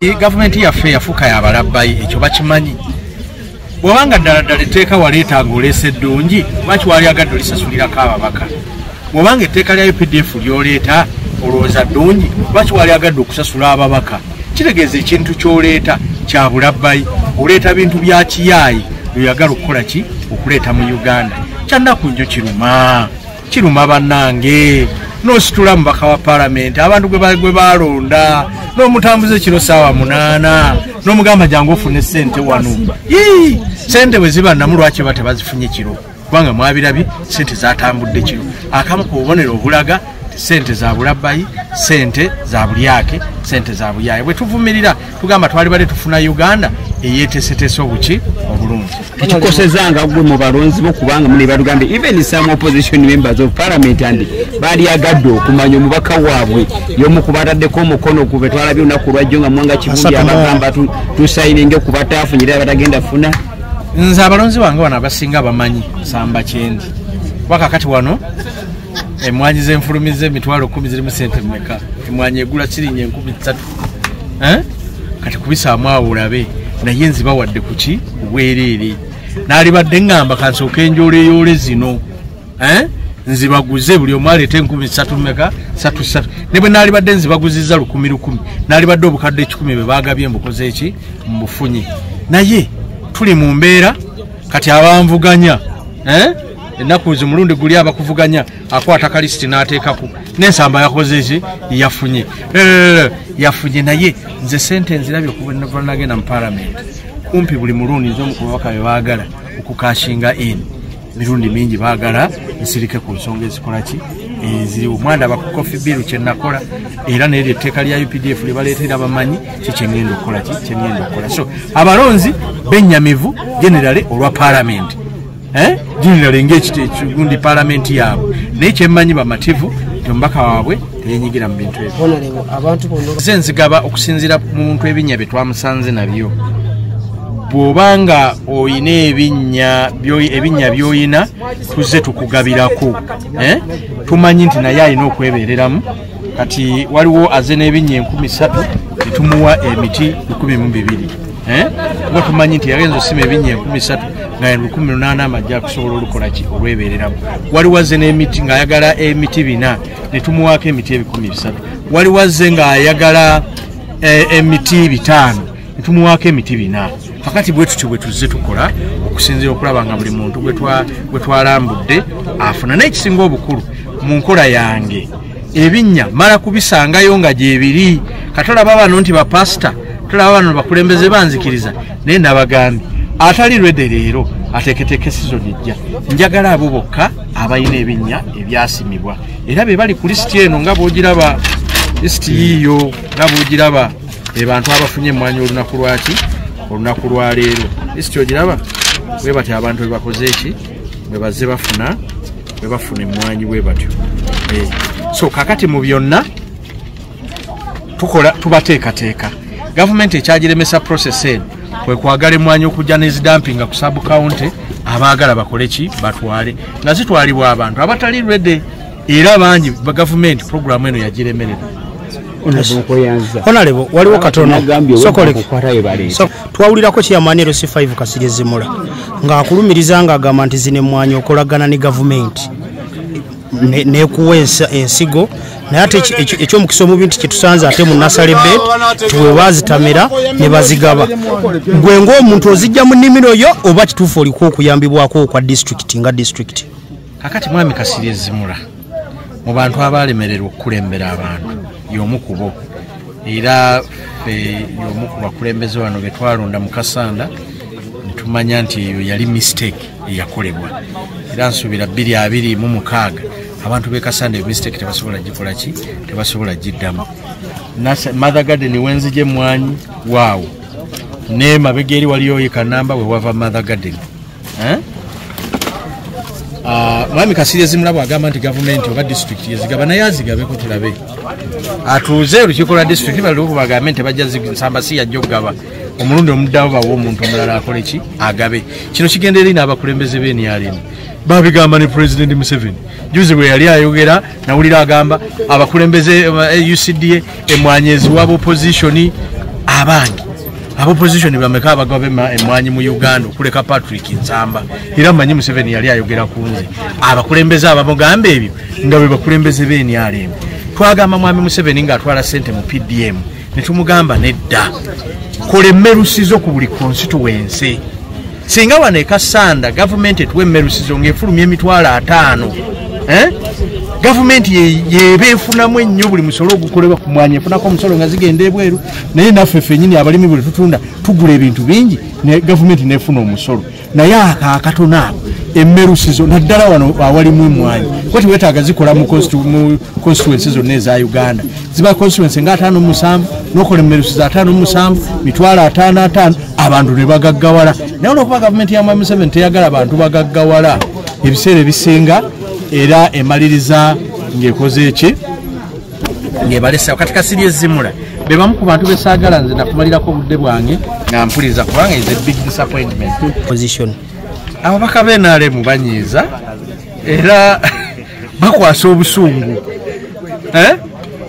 Gavumenti yaffe yafuuka yabalabbayi ekyo bakimanyi. Bw'obanga ddala etteeka waleetanga oleesa eddungi lwaki wali agadde olisasulirako ababaka? Bw'obanga etteeka lya UPDF ly'oleeta olowooza ddungi lwaki wali agadde okusasula ababaka? Kitegeeza ekintu ky'oleeta kya bulabbayi, oleeta bintu bya kiyaayi by'oyagala okukola ki okuleeta mu Uganda. Kyannaku njo kiruma bannange n'ositula mubaka wa paalamenti abantu gwe balonda n'omutambuze kiro ssaawa 8 n'omugamba jangu ofune ssente wano. Ssente bwe ziba namu lwaki baba tebazifunye kiro? Kubanga mwabirabye ssente zatambudde kiro. Akamu ku bubonero obulaga ssente za bulabbayi, ssente za bulyake, ssente za buyaye. Bwe tuvumirira tugamba twali bale tufuna Uganda eyeeteeseteese obuki obulungi. Tekikosezanga gwe mu balonzi bo kubanga muli balugambye even some opposition members of parliament and bali agadde okumanya omubaka waabwe y'omu kubataddeko omukono ku be twalabye olunaku lwajjo nga Mwanga Kibundi abagamba tusayininge ku bataafunyira batagenda funa. Nze abalonzi wange wano abasinga bamanyi Samba Kyendi. Wakakati wano emwanyi z'enfulumize emitwalo 10 zirimu ssente mmeka? Emwanyi egula siringi 3,000. Kati kubisaamu awo olabe naye nzibawadde kuki bwereere. Naali badde ngamba kansooka enjooleyoole zino nzibaguze buli omu aleete 3,000 mmeka? 3. Ne bwe naali badde nzibaguzizza 1,000 naali badde obukadde 10 bwe baagabye mbukoze eki mbufunye. Naye tuli mu mbeera kati abanvuganya ennaku zimulundi guli abakuvuganya akwata kalisiti n'ateekako n'ensamba yakoze eki yafunye yafunye. Naye nze ssente nzirabye okuva nagenda mu paalamenti kumpi buli mulundi nze omu ku babaka be baagala okukashinga mirundi mingi baagala nsirike ku nsonga ezikola ki eziriwo. Mwandaba ku coffee bill kye nakola era n'eryo etteeka lya UPDF lye baleetera bamanyi kyeŋŋenda okukola ki kyeŋŋenda okukola. So abalonzi bennyamivu generale olwa paalamenti generale ng'ekigundi paalamenti yaabwe naye kyemmanyi bamativu omubaka waabwe teyenyigira mu bintu ebyo. Nze nzigaba okusinziira mu muntu ebinnya bye twamusanze nabyo. Bw'obanga oyina ebinnya by'oyina tuzze tukugabirako. Tumanyi nti naye alina okwebeereramu. Kati waliwo azze n'ebinnya 3,000 ne tumuwa emiti 12,000. Kuba tumanyi nti yagenza osima ebinnya 3,000 nga 18,000 amajja akusobola olukola ki olwebeereramu. Waliwo azze n'emiti ng'ayagala emiti 4 ne tumuwaako emiti 3,000. Waliwo azze ng'ayagala emiti 5 ne tumuwaako emiti 4. Fakati bwe tutyo bwe tuzze tukola okusinziira okulaba nga buli muntu gwe twalambudde afuna. N'ekisinga obukulu mu nkola yange ebinnya mala kubisangayo nga gyebiri. Katolaba bano nti bapasita, tulaba bano bakulembeze banzikiriza naye nabagambye atali lwedde leero ateeketeeke sizoni ejja njagala abo bokka abalina ebinnya ebyasimibwa era be bali ku lisiti eno nga bw'ogiraba lisiti yiyo nga bw'ogiraba bantu abafunye emmwanyi olunaku lwa leero lisiti ogiraba bwe batyo abantu bwe bakoze eki bwe bazze bafuna emmwanyi bwe batyo. So kakati mu byonna tubateekateeka. Gavumenti ekyagiremesa process eno kwe kwagala emmwanyi okujja n'ezidampinga ku sub county abaagala bakole ki batwale nga zitwalibwa abantu abatali lwedde era bangi gavumenti programu eno yagiremerera. Honorable waliwo katono twawulirako kyeyamaaniro C5 Kasirye Zimula ng'akulumiriza ng'agamba nti zino emmwanyi okolagana ne gavumenti nekuwa ensigo naye ate ekyomukisa omubi nti kyetusanze ate mu nasale bed tuwe bazitamera ne bazigaba. Gwe ng'omuntu ozijja mu nnimiro yo oba kituufu oliko okuyambibwako kwa district nga district? Kakati mwami Kasirye Zimula mu bantu abalemererwa okukulembera abantu y'omu kubo era y'omu ku bakulembeze wano be twalonda mu Kasanda ne tumanya nti eyo yali mistake eyakolebwa era nsuubira 2026 abantu b'e Kasanda mistake tebasobola gikola ki tebasobola giddamu. Mother Garden wenzije emmwanyi waawo ne mabega eri waliyo yekanamba we wava Mother Garden. Mwami Kasirye Zimula bw'agamba nti gavumenti oba district yezigaba naye azigabeko tulabe. Atuuze olukiiko lwa district baliwo bagambe nti bajja Nsamba si yajja okugaba omulundi omuddawo bawo omuntu omulala akole ki agabe. Kino kigenda eri n'abakulembeze b'NRM babigamba ne President Museveni juzi bwe yali ayogera nawulira agamba abakulembeze UCDA emmwanyi eziwaba opposition abangi opposition bameka abagaba emwanyi mu Uganda okuleka Patrick Nsamba era manyi Museveni yali ayogera kunze abakulembeze abamugambe ebyo nga bwe bakulembeze b'NRM twagamba mwami Museveni nga atwala sente mu PDM ne tumugamba nedda kola emmerusizo ku buli constituency singa waneka Sanda government etuwe emmerusizo ng'efulumya emitwalo 5 government yebeefunamu ennyo buli musolo ogukolebwa ku mwanyi efunako omusolo nga zigenda ebweru naye naffe ffennyini abalimi buli tutunda tugula ebintu bingi ne government neefuna omusolo naye akatono ako emmerusizo naddala wano awalimu emwanyi kwati weetaaga zikola mu constituency zonna eza Uganda ziba constituency nga 57 n'okola emmerusizo 57 mitwalo 55 abantu ne bagaggawala naye olwokuba gavumenti ya Mwami Museveni teyagala abantu bagaggawala ebiseera ebisinga era emaliriza ng'ekoze eki ng'ebalesa kati kasiri ezimula be bamu ku bantu besaagala nze nakumalirako obudde bwange nga mpuliriza kubanga is a big disappointment position ababaka b'NRM banyiiza era bakwasa obusungu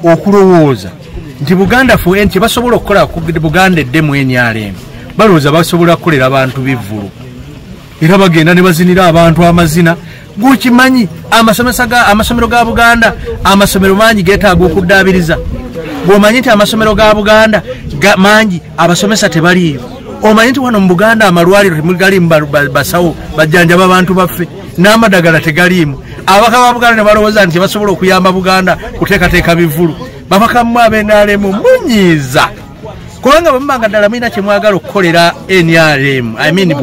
okulowooza nti Buganda nti basobola okukola ku Buganda eddemu NRM balowooza basobola kukolera abantu bivvulu era bagenda ne bazinira abantu amazina gukimanyi amasomero ga Buganda amasomero mangi geetaaga okuddaabiriza bw'omanyi nti amasomero ga Buganda mangi abasomesa tebaliyo omanyi nti wano mu Buganda amalwaliro temugalimu basawo bajjanjaba abantu baffe n'amadagala tegaliimu ababaka ba Buganda ne balowooza nti basobola okuyamba Buganda kuteekateeka bivvulu babakamu ab'NRM munyiiza kubanga bamanga ddala mulina kye mwagala okukolera NRM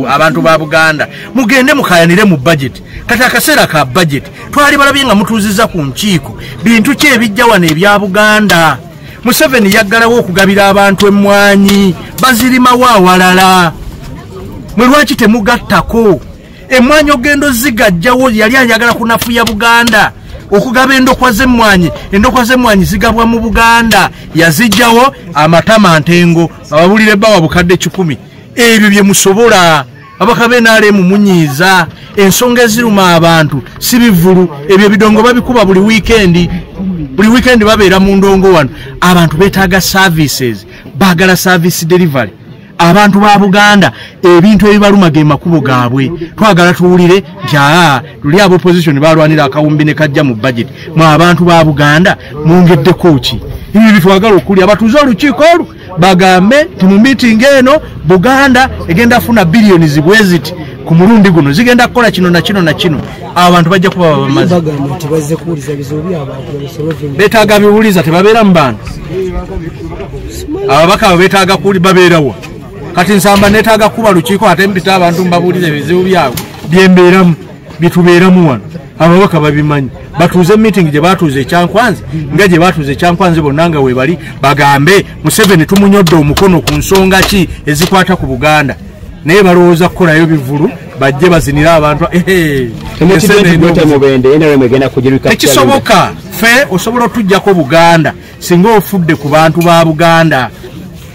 abantu ba Buganda mugende mukayanire mu budget kati akaseera ka budget twali balabye nga mutuuziza ku nkiiko bintu ki ebijja wano ebya Buganda Museveni yaggalawo okugabira abantu emmwanyi bazirimawo awalala mwe lwaki temugattako emmwanyi ogendo zigajjawo yali ayagala kunafuya Buganda okugaba endokwa z'emmwanyi zigabwa mu Buganda yazijjawo amatama ntengo ababulire bawa bukadde 10 ebyo bye musobola abaka b'NRM munyiiza ensonga eziruma abantu si bivvulu ebyo bidongo babikuba buli weekend babeera mu ndongo wano abantu beetaaga services baagala service delivery abantu ba Buganda ebintu ebibaluma ge makubo gaabwe twagala tuwulire nti luli abo opposition balwanira akawumbi ne kajja mu budget mu abantu ba Buganda mungeddeko ki ibi bitwagala okulya batuze olukiiko olu bagambe nti mu meeting eno Buganda egenda funa billions zibweziti ku mulundi guno zigenda kukola kino na kino na kino abantu bajja kuba bamaze betaaga biwuliza tebabeera mu bantu ababaka betaaga kuli babeerawo kati Nsamba netaaga kuba lukiiko ate mpita abantu mbabuulize ebizibu byabwe byembeeramu bitubeeramu wano ababaka babimanyi batuuze meeting gye batuuze ekyankwanzi nga gye batuuze ekyankwanzi bonna nga webali bagambe Museveni tumunyodde omukono ku nsonga ki ezikwata ku Buganda naye balowooza kukolayo bivvulu bajje bazinira abantu tekisoboka ffe osobola otujjako Buganda singa ofudde ku bantu ba Buganda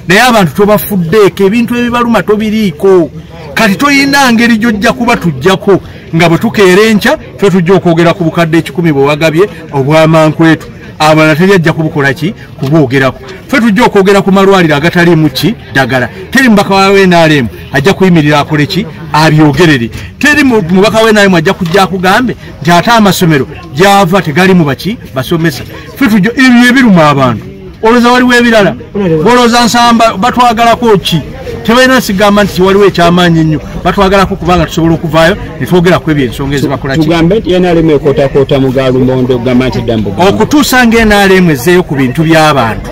naye abantu tobafuddeeko ebintu ebibaluma tobiriiko kati toyina ngeri gyojja kuba tujjako nga bwe tukeera enkya ffe tujja okwogera ku bukadde 10 bwe wagabye obwamankwetu abalala teryajja kubukola ki kubwogerako ffe tujja okwogera ku malwaliro agataliimu ki ddagala teri mubaka wa NRM ajja kuyimirira akole ki abyogerere teri mubaka wa NRM ajja kujja akugambe nti ate amasomero gyava tegalimu baki basomesa ffe tujja ebyo ebiruma abantu olowooza waliwo ebirala bolowooza Nsamba batwagalako ki tebalina sigamba nti waliwo ekyamaanyi ennyo batwagalako kubanga tusobola okuvaayo ne twogeraku ebyo ensonga ezibakola tugambe nti NRM ekootakoota mu Galumondo okugamba nti Dambo okutuusa nga NRM ezzeeyo ku bintu by'abantu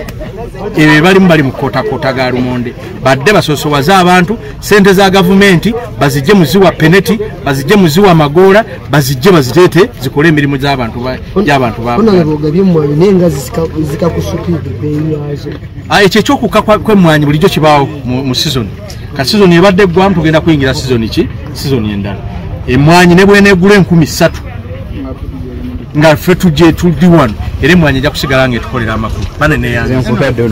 ebyo balimu bali mu kootakoota ga Lumonde badde basoosowaze abantu sente za gavumenti bazijje muziwa peneti bazijje muziwa magoola bazijje baziteete zikole emirimu gy'abantu ekyo ekyokuka kw'emmwanyi bulijjo kibaawo mu season ka season ebadde eggwamu tugenda kuyingira season endala emmwanyi ne bweneegula 3,000 nga ffe tujje tuli wano era emmwanyi ejja kusigala ng'etukolera amakulu manene yange